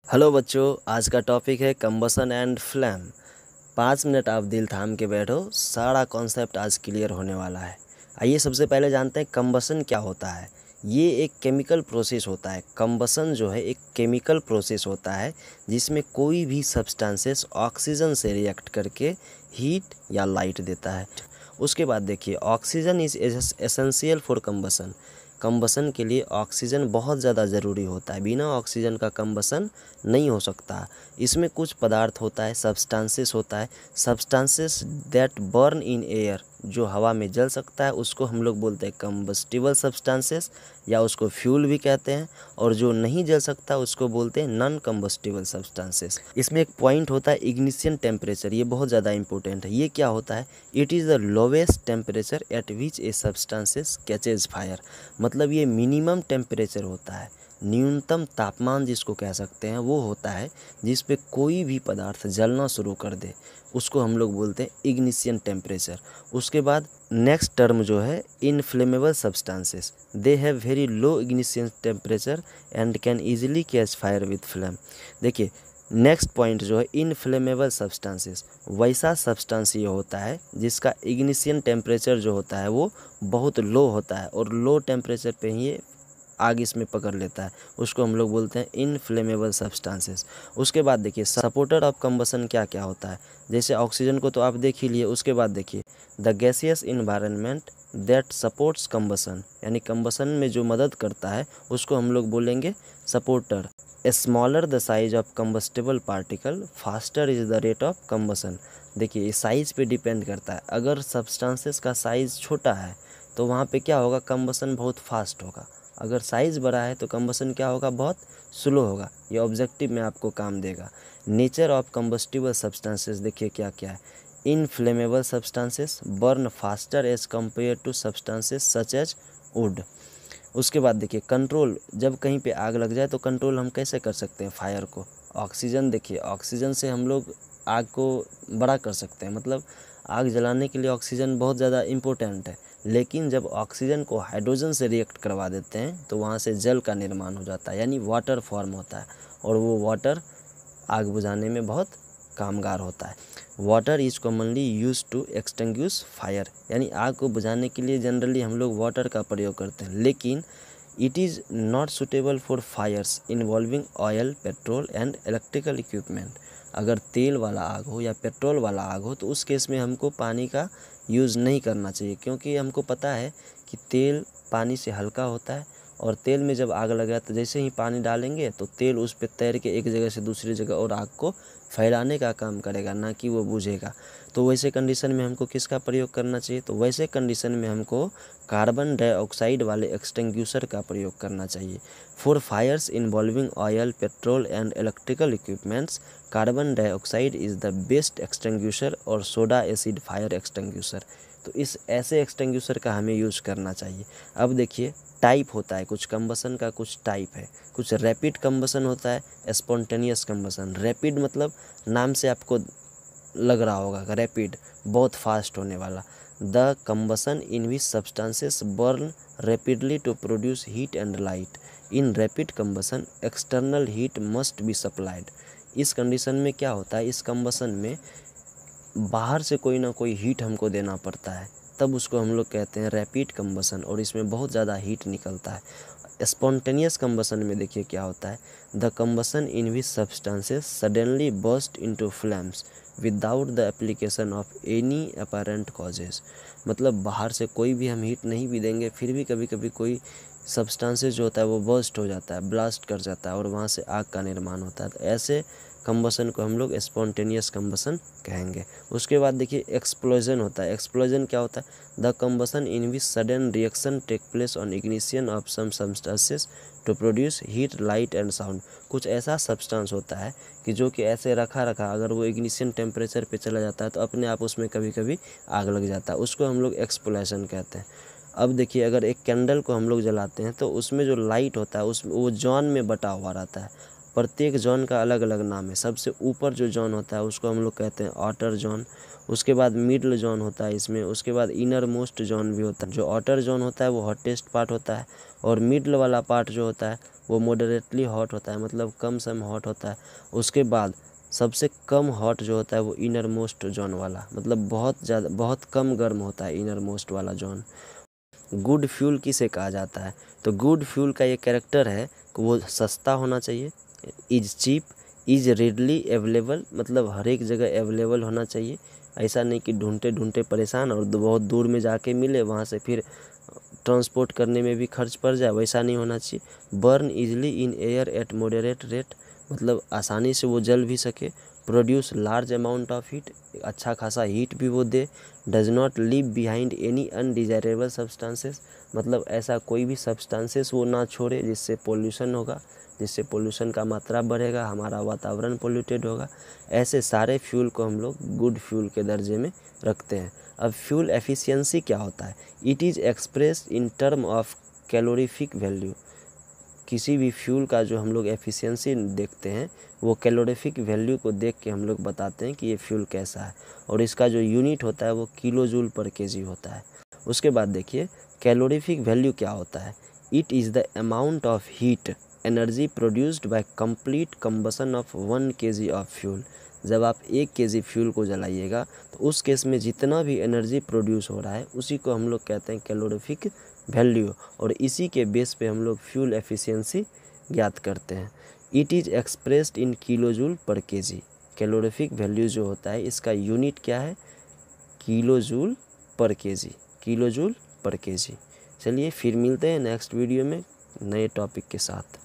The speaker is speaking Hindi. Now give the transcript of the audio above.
हेलो बच्चों, आज का टॉपिक है कंबसन एंड फ्लैम। 5 मिनट आप दिल थाम के बैठो, सारा कॉन्सेप्ट आज क्लियर होने वाला है। आइए सबसे पहले जानते हैं कंबसन क्या होता है। ये एक केमिकल प्रोसेस होता है। कंबसन जो है एक केमिकल प्रोसेस होता है जिसमें कोई भी सब्सटेंसेस ऑक्सीजन से रिएक्ट करके हीट या लाइट देता है। उसके बाद देखिए, oxygen is essential for combustion. Combustion के लिए ऑक्सीजन बहुत ज़्यादा ज़रूरी होता है। बिना ऑक्सीजन का कंबसन नहीं हो सकता। इसमें कुछ पदार्थ होता है, सब्सटेंसेस होता है, substances that burn in air, जो हवा में जल सकता है उसको हम लोग बोलते हैं कंबस्टिबल सब्सटेंसेस, या उसको फ्यूल भी कहते हैं। और जो नहीं जल सकता उसको बोलते हैं नॉन कंबस्टिबल सब्सटेंसेस। इसमें एक पॉइंट होता है इग्निशन टेम्परेचर, ये बहुत ज़्यादा इंपॉर्टेंट है। ये क्या होता है? It is the lowest temperature at which A substances catches fire. मतलब ये मिनिमम टेम्परेचर होता है, न्यूनतम तापमान जिसको कह सकते हैं, वो होता है जिस पे कोई भी पदार्थ जलना शुरू कर दे, उसको हम लोग बोलते हैं इग्निशन टेम्परेचर। उसके बाद नेक्स्ट टर्म जो है inflammable substances, they have very low ignition temperature and can easily catch fire with flame. देखिए, नेक्स्ट पॉइंट जो है इनफ्लेमेबल सब्सटेंसेस, वैसा सब्सटेंस ये होता है जिसका इग्निशन टेम्परेचर जो होता है वो बहुत लो होता है और लो टेम्परेचर पे ही ये आग इसमें पकड़ लेता है, उसको हम लोग बोलते हैं इनफ्लेमेबल सब्सटेंसेस। उसके बाद देखिए, सपोर्टर ऑफ कंबसन क्या क्या होता है। जैसे ऑक्सीजन को तो आप देख ही लिए। उसके बाद देखिए, the gaseous environment that supports combustion, यानी कंबसन में जो मदद करता है उसको हम लोग बोलेंगे supporter. Smaller the size of combustible particle, faster is the rate of combustion. देखिए, ये साइज़ पे डिपेंड करता है। अगर सब्सटेंसेस का साइज़ छोटा है तो वहाँ पे क्या होगा, कंबसन बहुत फास्ट होगा। अगर साइज़ बड़ा है तो कंबसन क्या होगा, बहुत स्लो होगा। ये ऑब्जेक्टिव में आपको काम देगा। नेचर ऑफ कंबस्टिबल सब्सटेंसेस देखिए क्या क्या है। Inflammable substances burn faster as compared to substances such as wood. उसके बाद देखिए, कंट्रोल, जब कहीं पे आग लग जाए तो कंट्रोल हम कैसे कर सकते हैं फायर को। ऑक्सीजन, देखिए ऑक्सीजन से हम लोग आग को बड़ा कर सकते हैं। मतलब आग जलाने के लिए ऑक्सीजन बहुत ज़्यादा इम्पोर्टेंट है। लेकिन जब ऑक्सीजन को हाइड्रोजन से रिएक्ट करवा देते हैं तो वहाँ से जल का निर्माण हो जाता है, यानी वाटर फॉर्म होता है। और वो वाटर आग बुझाने में बहुत कामगार होता है। Water is commonly use to extinguish fire, यानी आग को बुझाने के लिए जनरली हम लोग वाटर का प्रयोग करते हैं। लेकिन it is not suitable for fires involving oil, petrol and electrical equipment. अगर तेल वाला आग हो या पेट्रोल वाला आग हो तो उस केस में हमको पानी का यूज़ नहीं करना चाहिए, क्योंकि हमको पता है कि तेल पानी से हल्का होता है। और तेल में जब आग लगा तो जैसे ही पानी डालेंगे तो तेल उस पर तैर के एक जगह से दूसरी जगह और आग को फैलाने का काम करेगा, ना कि वो बुझेगा। तो वैसे कंडीशन में हमको किसका प्रयोग करना चाहिए? तो वैसे कंडीशन में हमको कार्बन डाइऑक्साइड वाले एक्सटिंग्विशर का प्रयोग करना चाहिए। For fires involving oil, petrol and electrical equipments, carbon dioxide is the best extinguisher और सोडा एसिड फायर एक्सटिंग्विशर। तो इस ऐसे एक्सटिंग्विशर का हमें यूज़ करना चाहिए। अब देखिए, टाइप होता है कुछ कंबसन का, कुछ टाइप है। कुछ रैपिड कंबसन होता है, स्पॉन्टेनियस कंबसन। रैपिड मतलब नाम से आपको लग रहा होगा रैपिड, बहुत फास्ट होने वाला। The combustion in which substances burn rapidly to produce heat and light. In rapid combustion external heat must be supplied. इस कंडीशन में क्या होता है, इस कंबसन में बाहर से कोई ना कोई हीट हमको देना पड़ता है, तब उसको हम लोग कहते हैं रैपिड कंबसन, और इसमें बहुत ज़्यादा हीट निकलता है। स्पॉन्टेनियस कंबसन में देखिए क्या होता है, the combustion in which substances suddenly burst into flames without the application of any apparent causes. मतलब बाहर से कोई भी हम हीट नहीं भी देंगे, फिर भी कभी कभी कोई सब्सटेंसेस जो होता है वो बर्स्ट हो जाता है, ब्लास्ट कर जाता है और वहाँ से आग का निर्माण होता है। तो ऐसे कंबसन को हम लोग स्पॉन्टेनियस कंबसन कहेंगे। उसके बाद देखिए, एक्सप्लोजन होता है। एक्सप्लोजन क्या होता है? The combustion in which sudden reaction take place on ignition of some substances to produce heat, light and sound. कुछ ऐसा सब्सटेंस होता है कि जो कि ऐसे रखा रखा अगर वो इग्निशन टेम्परेचर पे चला जाता है तो अपने आप उसमें कभी कभी आग लग जाता है, उसको हम लोग एक्सप्लोजन कहते हैं। अब देखिए, अगर एक कैंडल को हम लोग जलाते हैं तो उसमें जो लाइट होता है उस वो जॉन में बटा हुआ रहता है। प्रत्येक जॉन का अलग अलग नाम है। सबसे ऊपर जो जॉन होता है उसको हम लोग कहते हैं आउटर जॉन, उसके बाद मिडल जॉन होता है इसमें, उसके बाद इनर मोस्ट जॉन भी होता है। जो आउटर जॉन होता है वो हॉटेस्ट पार्ट होता है, और मिडल वाला पार्ट जो होता है वो मॉडरेटली हॉट होता है, मतलब कम सम हॉट होता है। उसके बाद सबसे कम हॉट जो होता है वो इनर मोस्ट जॉन वाला, मतलब बहुत कम गर्म होता है इनर मोस्ट वाला जॉन। गुड फ्यूल किसे कहा जाता है? तो गुड फ्यूल का ये कैरेक्टर है कि वो सस्ता होना चाहिए, is cheap, is readily available, मतलब हर एक जगह अवेलेबल होना चाहिए। ऐसा नहीं कि ढूंढते ढूंढते परेशान और बहुत दूर में जाके मिले, वहाँ से फिर ट्रांसपोर्ट करने में भी खर्च पड़ जाए, वैसा नहीं होना चाहिए। Burn easily in air at moderate rate, मतलब आसानी से वो जल भी सके। Produce large amount of heat, अच्छा खासा हीट भी वो दे। Does not leave behind any undesirable substances, मतलब ऐसा कोई भी सब्सटेंसेस वो ना छोड़े जिससे पोल्यूशन होगा, जिससे पोल्यूशन का मात्रा बढ़ेगा, हमारा वातावरण पोल्यूटेड होगा। ऐसे सारे फ्यूल को हम लोग गुड फ्यूल के दर्जे में रखते हैं। अब फ्यूल एफिशिएंसी क्या होता है? It is expressed in term of calorific value. किसी भी फ्यूल का जो हम लोग एफिशिएंसी देखते हैं वो कैलोरीफिक वैल्यू को देख के हम लोग बताते हैं कि ये फ्यूल कैसा है, और इसका जो यूनिट होता है वो किलो जूल पर केजी होता है। उसके बाद देखिए कैलोरीफिक वैल्यू क्या होता है? It is the amount of heat energy produced by complete combustion of 1 kg of fuel. जब आप 1 kg फ्यूल को जलाइएगा तो उस केस में जितना भी एनर्जी प्रोड्यूस हो रहा है उसी को हम लोग कहते हैं कैलोरीफिक वैल्यू, और इसी के बेस पे हम लोग फ्यूल एफिशिएंसी ज्ञात करते हैं। It is expressed in kilo joule पर केजी। कैलोरीफिक वैल्यू जो होता है इसका यूनिट क्या है? किलो जूल पर केजी, किलो जूल पर केजी। चलिए फिर मिलते हैं नेक्स्ट वीडियो में नए टॉपिक के साथ।